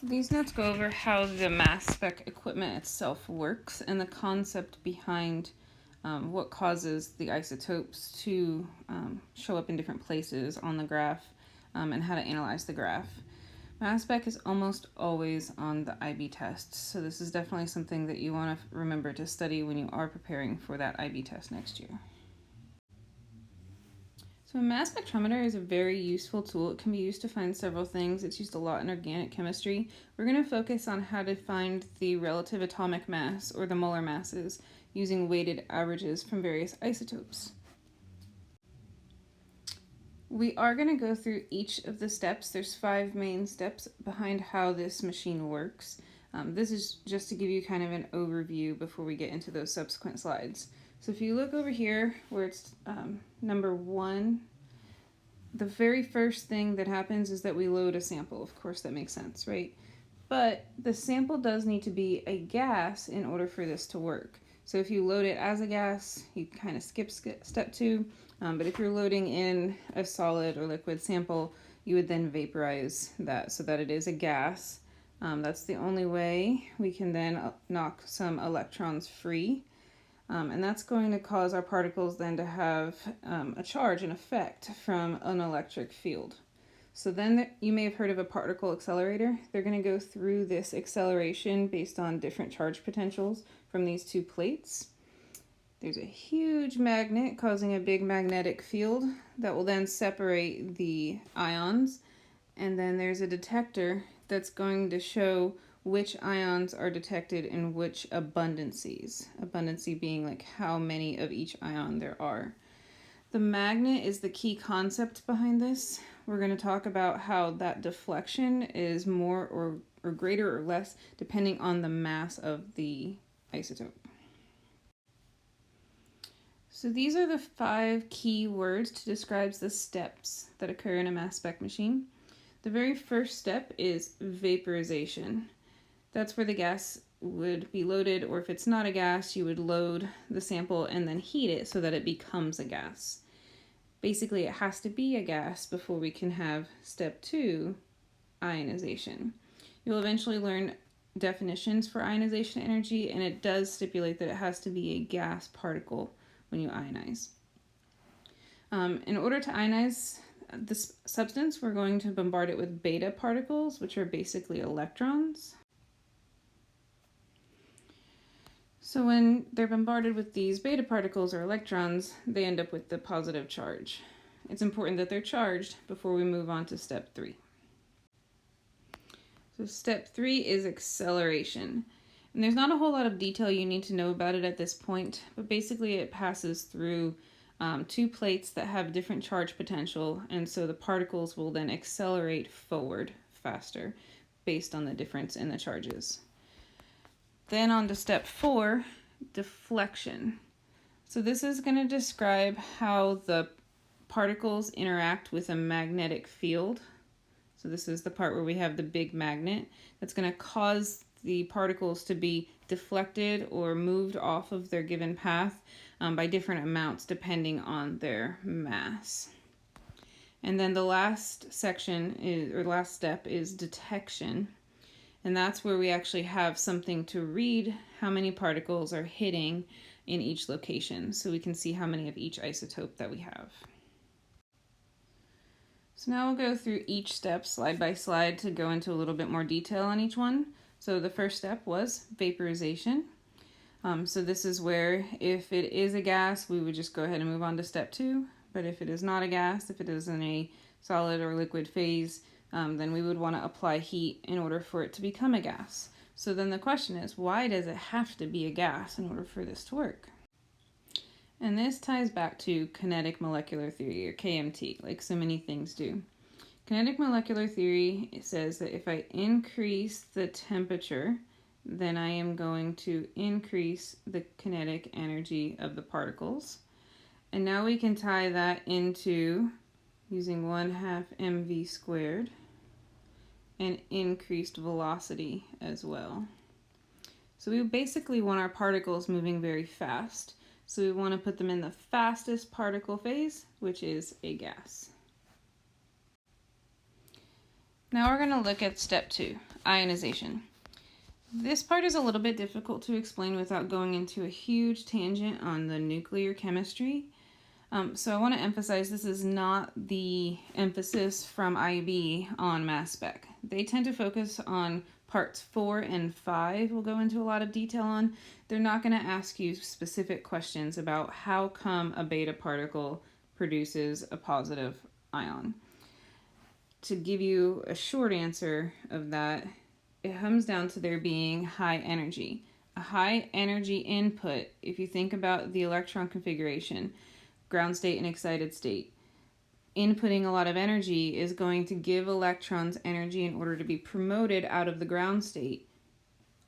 These notes go over how the Mass Spec equipment itself works and the concept behind what causes the isotopes to show up in different places on the graph and how to analyze the graph. Mass Spec is almost always on the IB test, so this is definitely something that you want to remember to study when you are preparing for that IB test next year. So a mass spectrometer is a very useful tool. It can be used to find several things. It's used a lot in organic chemistry. We're going to focus on how to find the relative atomic mass, or the molar masses, using weighted averages from various isotopes. We are going to go through each of the steps. There's 5 main steps behind how this machine works. This is just to give you kind of an overview before we get into those subsequent slides. So if you look over here where it's number 1, the very first thing that happens is that we load a sample. Of course, that makes sense, right? But the sample does need to be a gas in order for this to work. So if you load it as a gas, you kind of skip step 2. But if you're loading in a solid or liquid sample, you would then vaporize that so that it is a gas. That's the only way we can then knock some electrons free. And that's going to cause our particles then to have a charge, an effect from an electric field. So then you may have heard of a particle accelerator. They're going to go through this acceleration based on different charge potentials from these 2 plates. There's a huge magnet causing a big magnetic field that will then separate the ions. And then there's a detector that's going to show which ions are detected in which abundancies. Abundancy being like how many of each ion there are. The magnet is the key concept behind this. We're going to talk about how that deflection is more or greater or less depending on the mass of the isotope. So these are the 5 key words to describe the steps that occur in a mass spec machine. The very first step is vaporization. That's where the gas would be loaded, or if it's not a gas, you would load the sample and then heat it so that it becomes a gas. Basically, it has to be a gas before we can have step 2, ionization. You'll eventually learn definitions for ionization energy, and it does stipulate that it has to be a gas particle when you ionize. In order to ionize this substance, we're going to bombard it with beta particles, which are basically electrons. So when they're bombarded with these beta particles or electrons, they end up with the positive charge. It's important that they're charged before we move on to step 3. So step 3 is acceleration. And there's not a whole lot of detail you need to know about it at this point, but basically it passes through 2 plates that have different charge potential, and so the particles will then accelerate forward faster based on the difference in the charges. Then on to step 4, deflection. So this is going to describe how the particles interact with a magnetic field. So this is the part where we have the big magnet that's going to cause the particles to be deflected or moved off of their given path by different amounts depending on their mass. And then the last section last step is detection. And that's where we actually have something to read how many particles are hitting in each location, so we can see how many of each isotope that we have. So now we'll go through each step slide by slide to go into a little bit more detail on each one. So the first step was vaporization. So this is where if it is a gas, we would just go ahead and move on to step 2. But if it is not a gas, if it is in a solid or liquid phase, then we would want to apply heat in order for it to become a gas. So then the question is, why does it have to be a gas in order for this to work? And this ties back to kinetic molecular theory, or KMT, like so many things do. Kinetic molecular theory says that if I increase the temperature, then I am going to increase the kinetic energy of the particles. And now we can tie that into using 1/2 mv squared and increased velocity as well. So we basically want our particles moving very fast. So we want to put them in the fastest particle phase, which is a gas. Now we're going to look at step 2, ionization. This part is a little bit difficult to explain without going into a huge tangent on the nuclear chemistry. So I want to emphasize this is not the emphasis from IB on Mass Spec. They tend to focus on parts 4 and 5 we'll go into a lot of detail on. They're not going to ask you specific questions about how come a beta particle produces a positive ion. To give you a short answer of that, it comes down to there being high energy. A high energy input, if you think about the electron configuration, ground state and excited state, inputting a lot of energy is going to give electrons energy in order to be promoted out of the ground state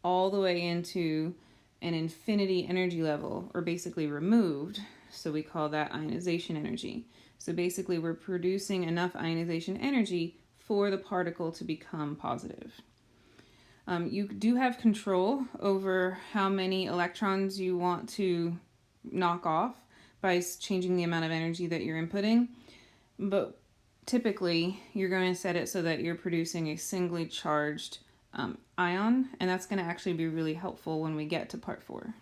all the way into an infinity energy level, or basically removed. So we call that ionization energy. So basically we're producing enough ionization energy for the particle to become positive. You do have control over how many electrons you want to knock off by changing the amount of energy that you're inputting, but typically you're going to set it so that you're producing a singly charged ion, and that's going to actually be really helpful when we get to part 4.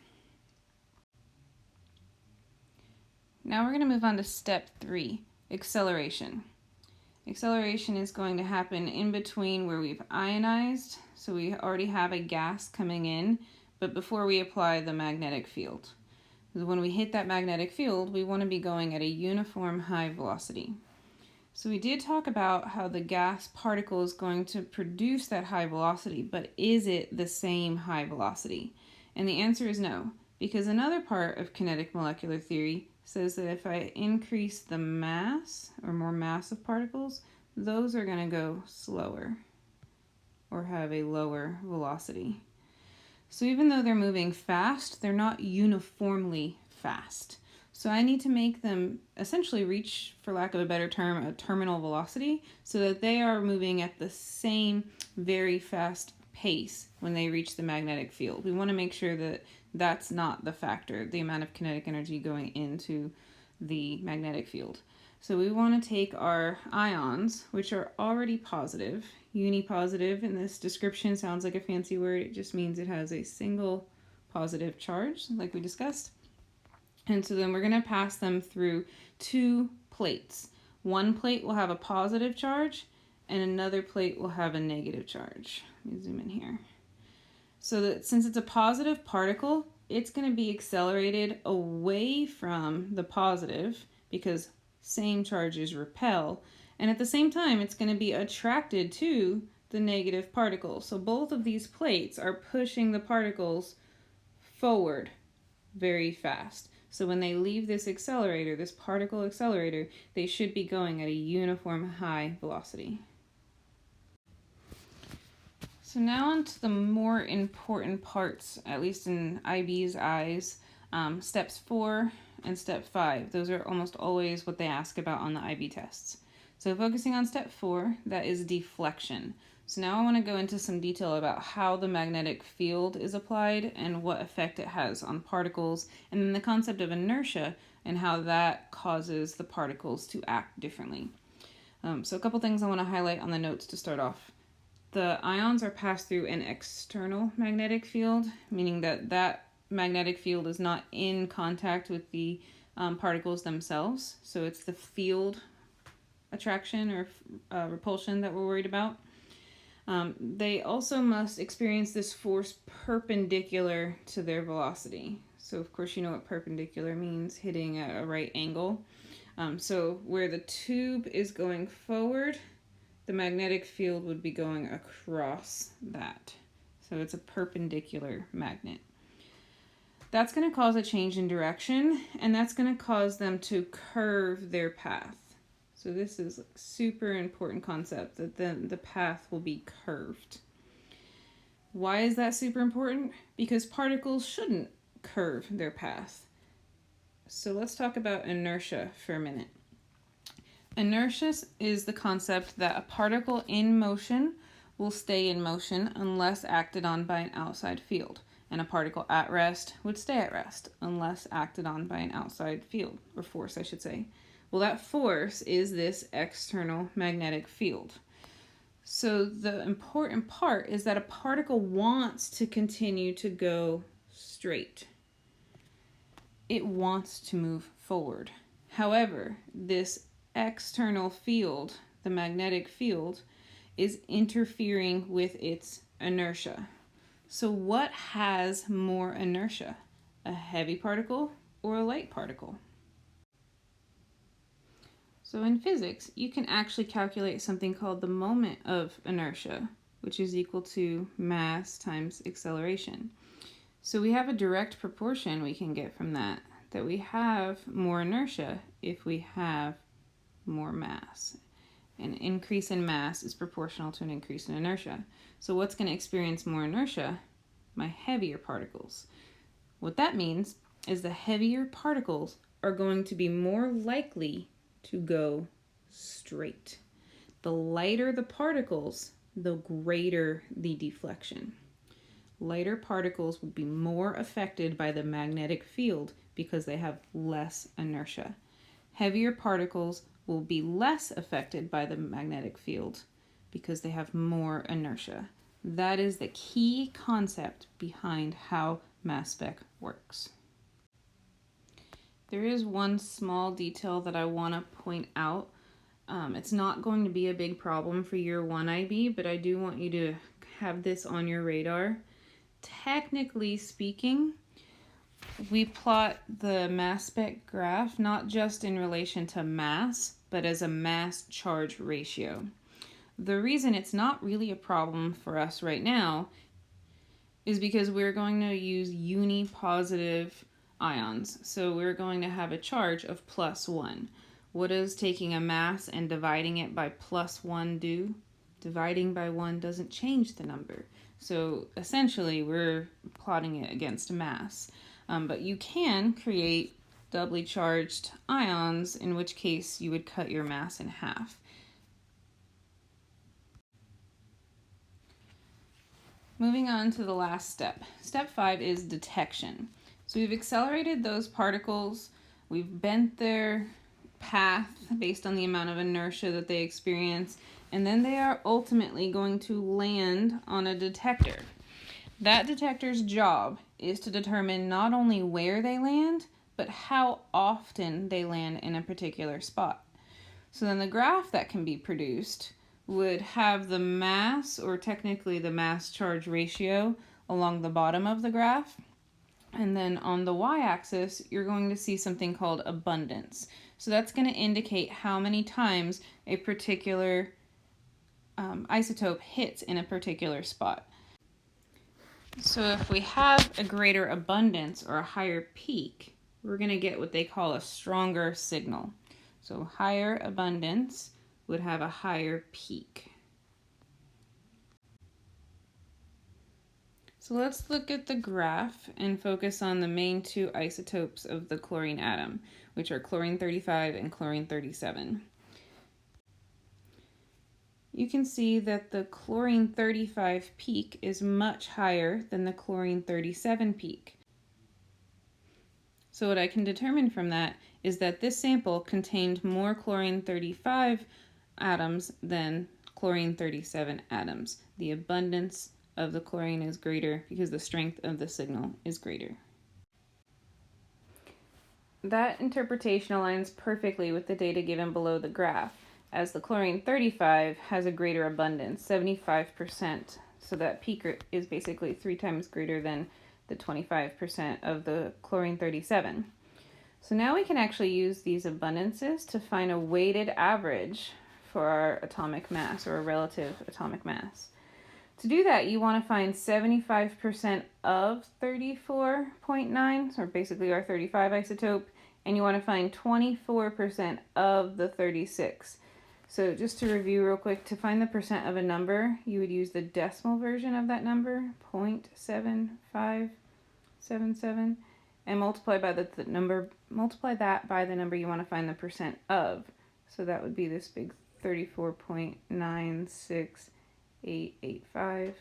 Now we're going to move on to step 3, acceleration. Acceleration is going to happen in between where we've ionized, so we already have a gas coming in, but before we apply the magnetic field. When we hit that magnetic field, we want to be going at a uniform high velocity. So we did talk about how the gas particle is going to produce that high velocity, but is it the same high velocity? And the answer is no, because another part of kinetic molecular theory says that if I increase the mass, or more massive particles, those are going to go slower or have a lower velocity. So even though they're moving fast, they're not uniformly fast. So I need to make them essentially reach, for lack of a better term, a terminal velocity, so that they are moving at the same very fast pace when they reach the magnetic field. We want to make sure that that's not the factor, the amount of kinetic energy going into the magnetic field. So we want to take our ions, which are already positive. Unipositive in this description sounds like a fancy word. It just means it has a single positive charge, like we discussed. And so then we're going to pass them through 2 plates. One plate will have a positive charge, and another plate will have a negative charge. Let me zoom in here. So that since it's a positive particle, it's going to be accelerated away from the positive, because same charges repel, and at the same time it's going to be attracted to the negative particle. So both of these plates are pushing the particles forward very fast. So when they leave this accelerator, this particle accelerator, they should be going at a uniform high velocity. So now on to the more important parts, at least in IB's eyes, steps 4 and step 5. Those are almost always what they ask about on the IB tests. So focusing on step 4, that is deflection. So now I want to go into some detail about how the magnetic field is applied and what effect it has on particles, and then the concept of inertia and how that causes the particles to act differently. So a couple things I want to highlight on the notes to start off. The ions are passed through an external magnetic field, meaning that that magnetic field is not in contact with the particles themselves. So it's the field attraction or repulsion that we're worried about. They also must experience this force perpendicular to their velocity. So of course you know what perpendicular means, hitting at a right angle. So where the tube is going forward, the magnetic field would be going across that. So it's a perpendicular magnet. That's going to cause a change in direction, and that's going to cause them to curve their path. So this is a super important concept, that then the path will be curved. Why is that super important? Because particles shouldn't curve their path. So let's talk about inertia for a minute. Inertia is the concept that a particle in motion will stay in motion unless acted on by an outside field, and a particle at rest would stay at rest unless acted on by an outside field, or force I should say. Well, that force is this external magnetic field. So the important part is that a particle wants to continue to go straight. It wants to move forward. However, this external field, the magnetic field, is interfering with its inertia. So what has more inertia? A heavy particle or a light particle? So in physics, you can actually calculate something called the moment of inertia, which is equal to mass times acceleration. So we have a direct proportion we can get from that we have more inertia if we have more mass. An increase in mass is proportional to an increase in inertia. So what's going to experience more inertia? My heavier particles. What that means is the heavier particles are going to be more likely to go straight. The lighter the particles, the greater the deflection. Lighter particles will be more affected by the magnetic field because they have less inertia. Heavier particles will be less affected by the magnetic field because they have more inertia. That is the key concept behind how Mass Spec works. There is one small detail that I want to point out. It's not going to be a big problem for year 1 IB, but I do want you to have this on your radar. Technically speaking, we plot the mass spec graph not just in relation to mass, but as a mass charge ratio. The reason it's not really a problem for us right now is because we're going to use unipositive ions. So we're going to have a charge of +1. What does taking a mass and dividing it by +1 do? Dividing by 1 doesn't change the number. So essentially we're plotting it against mass. But you can create doubly charged ions, in which case you would cut your mass in half. Moving on to the last step. Step 5 is detection. So we've accelerated those particles, we've bent their path based on the amount of inertia that they experience, and then they are ultimately going to land on a detector. That detector's job is to determine not only where they land, but how often they land in a particular spot. So then the graph that can be produced would have the mass, or technically the mass charge ratio, along the bottom of the graph. And then on the y-axis, you're going to see something called abundance. So that's going to indicate how many times a particular isotope hits in a particular spot. So if we have a greater abundance or a higher peak, we're going to get what they call a stronger signal. So higher abundance would have a higher peak. So let's look at the graph and focus on the main 2 isotopes of the chlorine atom, which are chlorine 35 and chlorine 37. You can see that the chlorine 35 peak is much higher than the chlorine 37 peak. So what I can determine from that is that this sample contained more chlorine 35 atoms than chlorine 37 atoms. The abundance of the chlorine is greater because the strength of the signal is greater. That interpretation aligns perfectly with the data given below the graph, as the chlorine 35 has a greater abundance, 75%. So that peak is basically 3 times greater than the 25% of the chlorine 37. So now we can actually use these abundances to find a weighted average for our atomic mass, or a relative atomic mass. To do that, you want to find 75% of 34.9, or basically our 35 isotope, and you want to find 24% of the 36. So just to review real quick, to find the percent of a number, you would use the decimal version of that number, 0.7577, and multiply that by the number you want to find the percent of. So that would be this big 34.96885.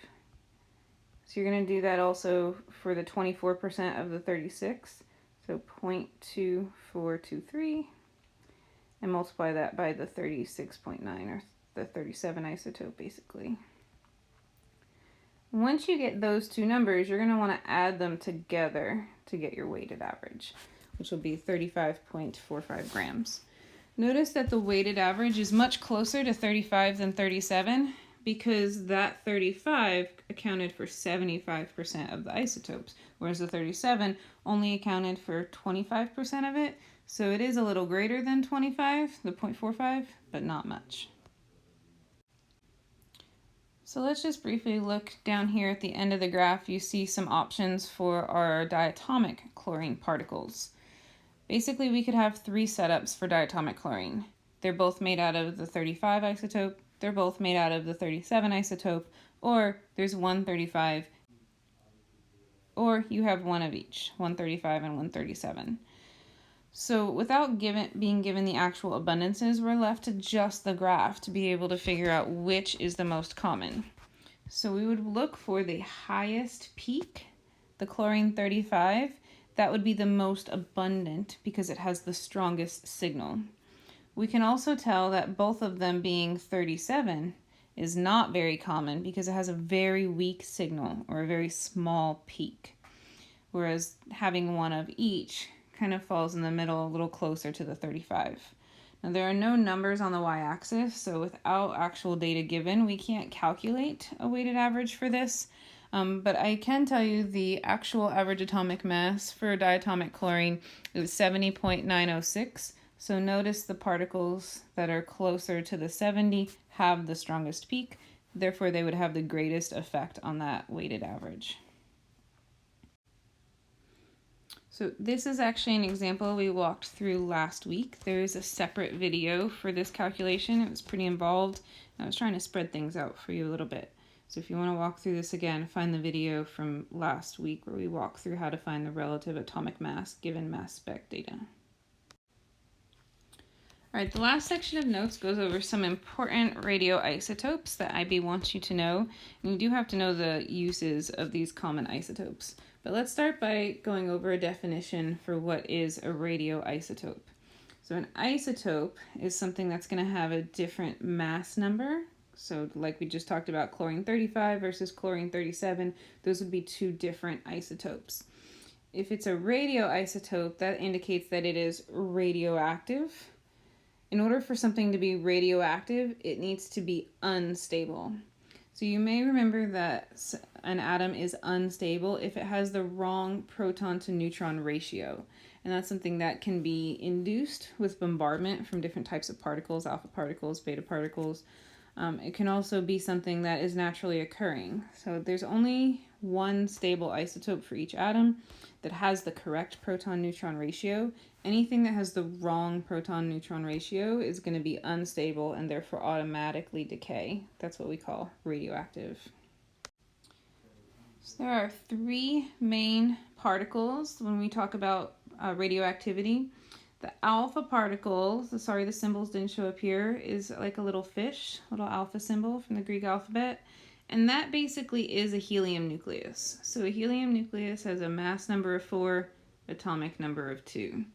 So you're going to do that also for the 24% of the 36. So 0.2423, and multiply that by the 36.9, or the 37 isotope basically. Once you get those two numbers, you're going to want to add them together to get your weighted average, which will be 35.45 grams. Notice that the weighted average is much closer to 35 than 37 because that 35 accounted for 75% of the isotopes, whereas the 37 only accounted for 25% of it. So it is a little greater than 25, the 0.45, but not much. So let's just briefly look down here at the end of the graph. You see some options for our diatomic chlorine particles. Basically, we could have three setups for diatomic chlorine. They're both made out of the 35 isotope, they're both made out of the 37 isotope, or there's 135, or you have one of each, 135 and 137. So without being given the actual abundances, we're left to just the graph to be able to figure out which is the most common. So we would look for the highest peak, the chlorine 35. That would be the most abundant because it has the strongest signal. We can also tell that both of them being 37 is not very common because it has a very weak signal or a very small peak, whereas having one of each kind of falls in the middle, a little closer to the 35. Now there are no numbers on the y-axis, so without actual data given, we can't calculate a weighted average for this. But I can tell you the actual average atomic mass for diatomic chlorine is 70.906. So notice the particles that are closer to the 70 have the strongest peak. Therefore, they would have the greatest effect on that weighted average. So this is actually an example we walked through last week. There is a separate video for this calculation. It was pretty involved. I was trying to spread things out for you a little bit. So if you want to walk through this again, find the video from last week where we walk through how to find the relative atomic mass given mass spec data. All right, the last section of notes goes over some important radioisotopes that IB wants you to know. And you do have to know the uses of these common isotopes. But let's start by going over a definition for what is a radioisotope. So an isotope is something that's going to have a different mass number. So like we just talked about chlorine 35 versus chlorine 37, those would be two different isotopes. If it's a radioisotope, that indicates that it is radioactive. In order for something to be radioactive, it needs to be unstable. So you may remember that an atom is unstable if it has the wrong proton to neutron ratio. And that's something that can be induced with bombardment from different types of particles, alpha particles, beta particles. It can also be something that is naturally occurring. So there's only one stable isotope for each atom that has the correct proton-neutron ratio. Anything that has the wrong proton-neutron ratio is going to be unstable and therefore automatically decay. That's what we call radioactive. So there are three main particles when we talk about radioactivity. The alpha particle, the symbols didn't show up here, is like a little fish, little alpha symbol from the Greek alphabet. And that basically is a helium nucleus. So a helium nucleus has a mass number of 4, atomic number of 2.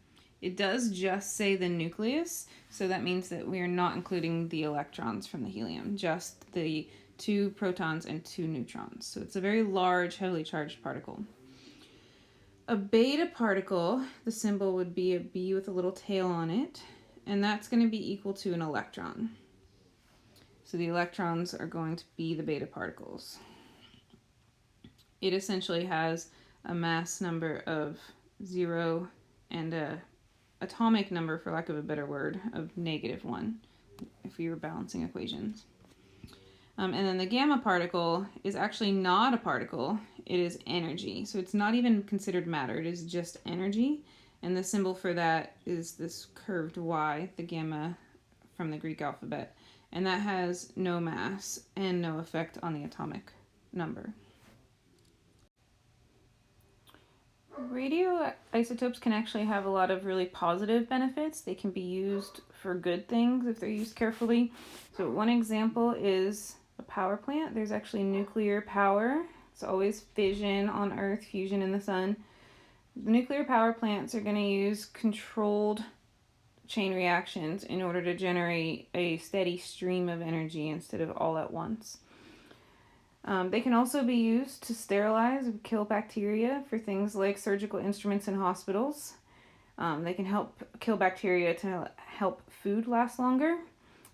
It does just say the nucleus, so that means that we are not including the electrons from the helium, just the 2 protons and 2 neutrons. So it's a very large, heavily charged particle. A beta particle, the symbol would be a bee with a little tail on it, and that's going to be equal to an electron. So the electrons are going to be the beta particles. It essentially has a mass number of 0 and a atomic number, for lack of a better word, of -1 if we were balancing equations. And then the gamma particle is actually not a particle, it is energy. So it's not even considered matter, it is just energy. And the symbol for that is this curved Y, the gamma from the Greek alphabet. And that has no mass and no effect on the atomic number. Radioisotopes can actually have a lot of really positive benefits. They can be used for good things if they're used carefully. So one example is a power plant. There's actually nuclear power. It's always fission on Earth, fusion in the sun. The nuclear power plants are going to use controlled chain reactions in order to generate a steady stream of energy instead of all at once. They can also be used to sterilize or kill bacteria for things like surgical instruments in hospitals. They can help kill bacteria to help food last longer.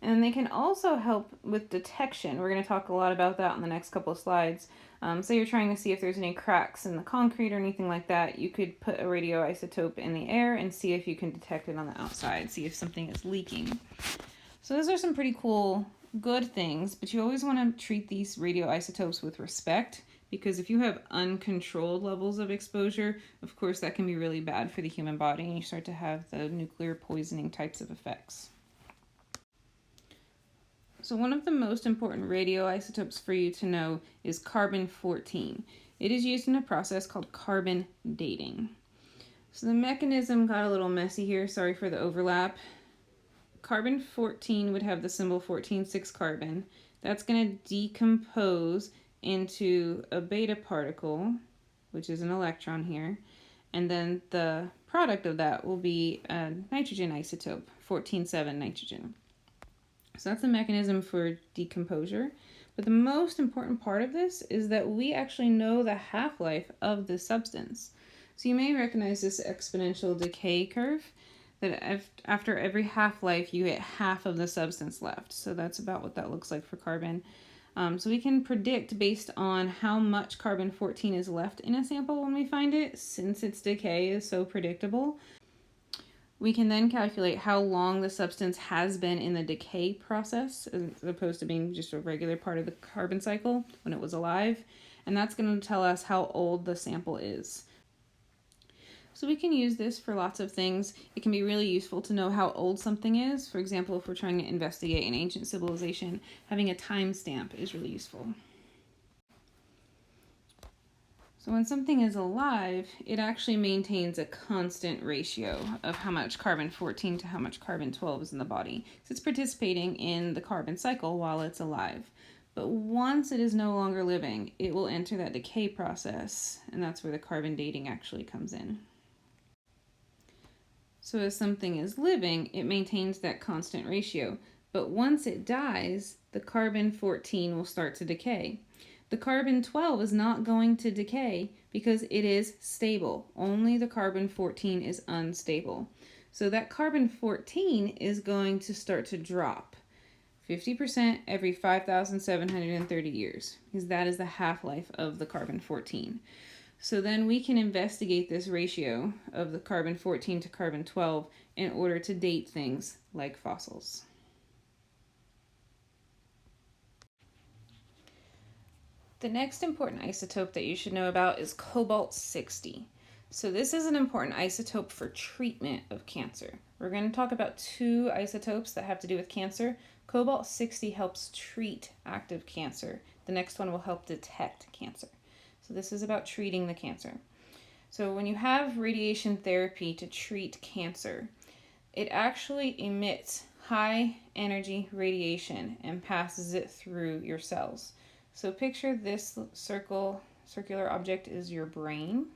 And they can also help with detection. We're going to talk a lot about that in the next couple of slides. So you're trying to see if there's any cracks in the concrete or anything like that. You could put a radioisotope in the air and see if you can detect it on the outside, see if something is leaking. So those are some pretty cool, good things, but you always want to treat these radioisotopes with respect, because if you have uncontrolled levels of exposure, of course that can be really bad for the human body, and you start to have the nuclear poisoning types of effects. So one of the most important radioisotopes for you to know is carbon-14. It is used in a process called carbon dating. So the mechanism got a little messy here, sorry for the overlap. Carbon-14 would have the symbol 14,6 carbon. That's going to decompose into a beta particle, which is an electron here, and then the product of that will be a nitrogen isotope, 14,7 nitrogen. So that's the mechanism for decomposure. But the most important part of this is that we actually know the half-life of the substance. So you may recognize this exponential decay curve, that after every half-life you get half of the substance left. So that's about what that looks like for carbon. So we can predict based on how much carbon-14 is left in a sample when we find it, since its decay is so predictable. We can then calculate how long the substance has been in the decay process, as opposed to being just a regular part of the carbon cycle when it was alive. And that's going to tell us how old the sample is. So we can use this for lots of things. It can be really useful to know how old something is. For example, if we're trying to investigate an ancient civilization, having a timestamp is really useful. So when something is alive, it actually maintains a constant ratio of how much carbon-14 to how much carbon-12 is in the body. So it's participating in the carbon cycle while it's alive. But once it is no longer living, it will enter that decay process, and that's where the carbon dating actually comes in. So as something is living, it maintains that constant ratio. But once it dies, the carbon-14 will start to decay. The carbon-12 is not going to decay because it is stable. Only the carbon-14 is unstable. So that carbon-14 is going to start to drop 50% every 5,730 years, because that is the half-life of the carbon-14. So then we can investigate this ratio of the carbon-14 to carbon-12 in order to date things like fossils. The next important isotope that you should know about is Cobalt-60. So this is an important isotope for treatment of cancer. We're going to talk about two isotopes that have to do with cancer. Cobalt-60 helps treat active cancer. The next one will help detect cancer. So this is about treating the cancer. So when you have radiation therapy to treat cancer, it actually emits high energy radiation and passes it through your cells. So picture this circular object is your brain.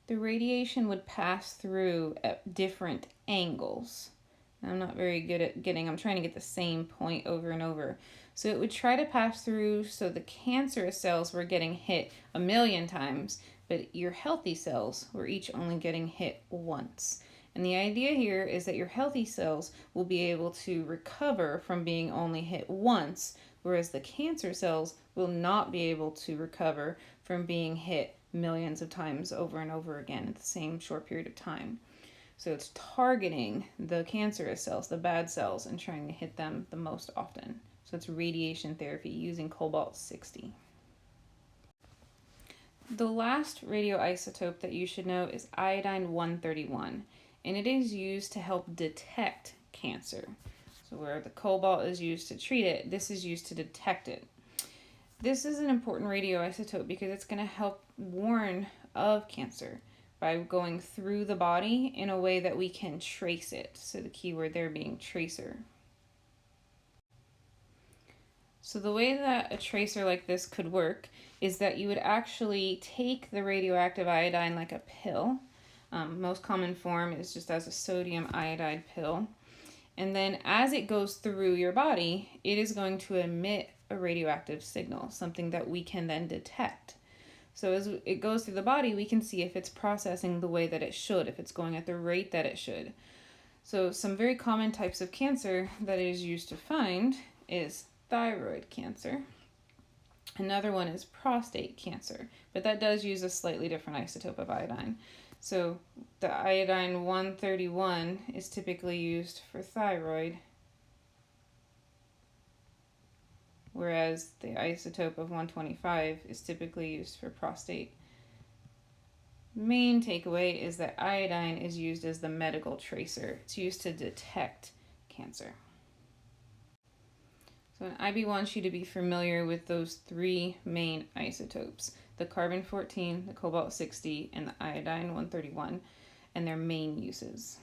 The radiation would pass through at different angles. I'm not very good at I'm trying to get the same point over and over. So it would try to pass through, so the cancerous cells were getting hit 1,000,000 times, but your healthy cells were each only getting hit once. And the idea here is that your healthy cells will be able to recover from being only hit once, whereas the cancer cells will not be able to recover from being hit millions of times over and over again at the same short period of time. So it's targeting the cancerous cells, the bad cells, and trying to hit them the most often. So it's radiation therapy using Cobalt-60. The last radioisotope that you should know is iodine-131, and it is used to help detect cancer. So where the cobalt is used to treat it, this is used to detect it. This is an important radioisotope because it's going to help warn of cancer by going through the body in a way that we can trace it. So the keyword there being tracer. So the way that a tracer like this could work is that you would actually take the radioactive iodine like a pill, Most common form is just as a sodium iodide pill. And then as it goes through your body, it is going to emit a radioactive signal, something that we can then detect. So as it goes through the body, we can see if it's processing the way that it should, if it's going at the rate that it should. So some very common types of cancer that it is used to find is thyroid cancer. Another one is prostate cancer, but that does use a slightly different isotope of iodine. So the iodine 131 is typically used for thyroid, whereas the isotope of 125 is typically used for prostate. Main takeaway is that iodine is used as the medical tracer. It's used to detect cancer. So IB wants you to be familiar with those three main isotopes, the carbon-14, the cobalt-60, and the iodine-131, and their main uses.